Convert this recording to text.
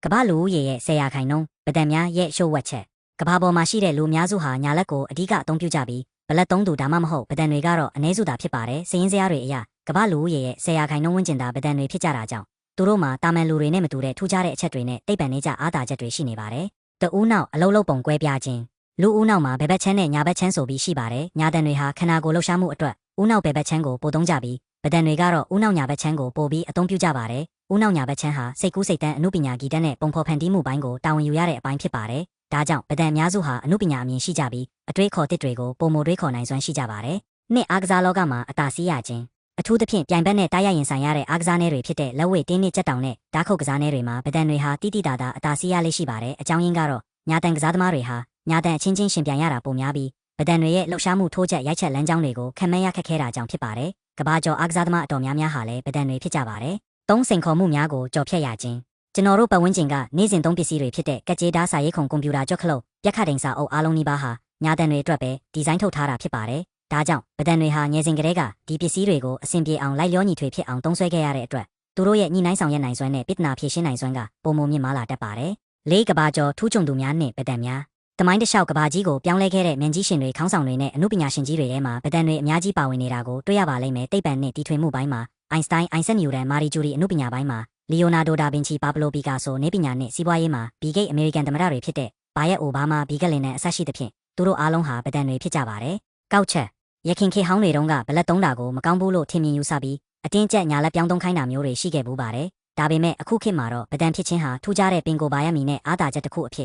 ကမ္ဘာလူဦးရေရဲ့10ရာခိုင်နှုန်းဗဒံများရဲ့ရှုပ်ဝက်ချက်ကမ္ဘာပေါ်မှာရှိတဲ့လူအများစုဟာညာလက်ကိုအဓိကအသုံးပြုကြပြီးဗလက်သုံးသူဒါမှမဟုတ်ဗဒံတွေကတော့အနည်းစုသာဖြစ်ပါတယ်စည်ရင်းစရာတွေအရကမ္ဘာလူဦးရေရဲ့10ရာခိုင်နှုန်းဝန်းကျင်သာဗဒံတွေဖြစ်ကြတာကြောင့်သူတို့မှာတာမန်လူတွေနဲ့မတူတဲ့ထူးခြားတဲ့အချက်တွေနဲ့တိတ်ပံနေကြအားသာချက်တွေရှိနေပါတယ်တဦးနောက်အလုံးလုံးပုံကွဲပြားခြင်းလူဦးနောက်မှာဘယ်ဘက်ချမ်းနဲ့ညာဘက်ချမ်းဆိုပြီးရှိပါတယ်ညာတန်တွေဟာခန္ဓာကိုယ်လှုပ်ရှားမှုအတွက်ဦးနောက်ဘယ်ဘက်ချမ်းကိုပိုသုံးကြပြီးဗဒံတွေကတော့ဦးနောက်ညာဘက်ချမ်းကိုပိုပြီးအသုံးပြုကြပါတယ်ဦးနောက်ညာဘက်ချမ်းဟာစိတ်ကူးစိတ်တန်းအမှုပညာဂီတနဲ့ပုံဖော်ဖန်တီးမှုပိုင်းကိုတာဝန်ယူရတဲ့အပိုင်းဖြစ်ပါတယ်ဒါကြောင့်ဗဒံအများစုဟာအမှုပညာအမြင်ရှိကြပြီးအတွေးခေါ်တစ်တွေကိုပုံမိုတွေးခေါ်နိုင်စွမ်းရှိကြပါတယ်နှစ်အားကစားလောကမှာအသာစီးရခြင်းအထူးသဖြင့်ပြိုင်ဘက်နဲ့တားရရင်ဆိုင်ရတဲ့အားကစားနယ်တွေဖြစ်တဲ့လက်ဝဲတင်းနစ်ကြက်တောင်နဲ့ဓာတ်ခုတ်ကစားနယ်တွေမှာဗဒံတွေဟာတိတိတသာအသာစီးရလေးရှိပါတယ်အကြောင်းရင်းကတော့ညာတန်ကစားသမားတွေဟာညာတန်အချင်းချင်းရှင်ပြိုင်ရတာပုံများပြီးဗဒံတွေရဲ့လှုပ်ရှားမှုထိုးချက်ရိုက်ချက်လမ်းကြောင်းတွေကိုခံမှန်းရခက်ခဲတာကြောင့်ဖြစ်ပါတယ်ကဘာကျော်အားကစားသမားအတော်များများဟာလည်းဗဒံတွေဖြစ်ကြပါတယ်သုံးစိန်ခေါ်မှုများကိုကြော်ဖြတ်ရခြင်းကျွန်တော်တို့ပတ်ဝန်းကျင်ကနေ့စဉ်သုံးပစ္စည်းတွေဖြစ်တဲ့ကက်ကြေးဓာတ်စာရေးခုံကွန်ပျူတာကြွက်ခလုတ်ပြက်ခတ်ဒိန်စာအုပ်အားလုံးနီးပါးဟာညာတန်တွေအတွက်ပဲဒီဇိုင်းထုတ်ထားတာဖြစ်ပါတယ်ဒါကြောင့်ဗဒံတွေဟာငယ်စဉ်ကတည်းကဒီပစ္စည်းတွေကိုအဆင်ပြေအောင်လိုက်လျောညီထွေဖြစ်အောင်သုံးစွဲခဲ့ရတဲ့အတွက်သူတို့ရဲ့ညှိနှိုင်းဆောင်ရွက်နိုင်စွမ်းနဲ့ပြဿနာဖြေရှင်းနိုင်စွမ်းကပုံမမြင့်မားလာတတ်ပါတယ်လေးကဘာကျော်ထူးချွန်သူများနဲ့ဗဒံများတမိုင်းတစ်လျှောက်ကဘာကြီးကိုပြောင်းလဲခဲ့တဲ့မင်းကြီးရှင်တွေခေါင်းဆောင်တွေနဲ့အမှုပညာရှင်ကြီးတွေထဲမှာဗဒံတွေအများကြီးပါဝင်နေတာကိုတွေ့ရပါလိမ့်မယ်တိတ်ပံနဲ့တီထွင်မှုပိုင်းမှာအိုင်စတိုင်းအိုင်ဆက်နျူတန်မာရီဂျူရီအမှုပညာပိုင်းမှာလီယိုနာဒိုဒါဗင်ချီပါဘလိုပီကာဆိုနေပညာနဲ့စီးပွားရေးမှာဘီဂိတ်အမေရိကန်သမ္မတတွေဖြစ်တဲ့ဘာယက်အိုဘားမားဘီဂက်လင်နဲ့အဆက်ရှိသဖြင့်သူတို့အားလုံးဟာဗဒံတွေဖြစ်ကြပါတယ်ကောက်ချက်ရခင်ခေဟောင်းတွေတုန်းကဗလက်သုံးတာကိုမကောင်းဘူးလို့ထင်မြင်ယူဆပြီးအတင်းကျပ်ညာလက်ပြောင်းသုံးခိုင်းတာမျိုးတွေရှိခဲ့ဘူးပါတယ်ဒါပေမဲ့အခုခေတ်မှာတော့ဗဒံဖြစ်ခြင်းဟာထူးခြားတဲ့ပင်ကိုပါရမီနဲ့အားသာချက်တစ်ခုအဖြစ်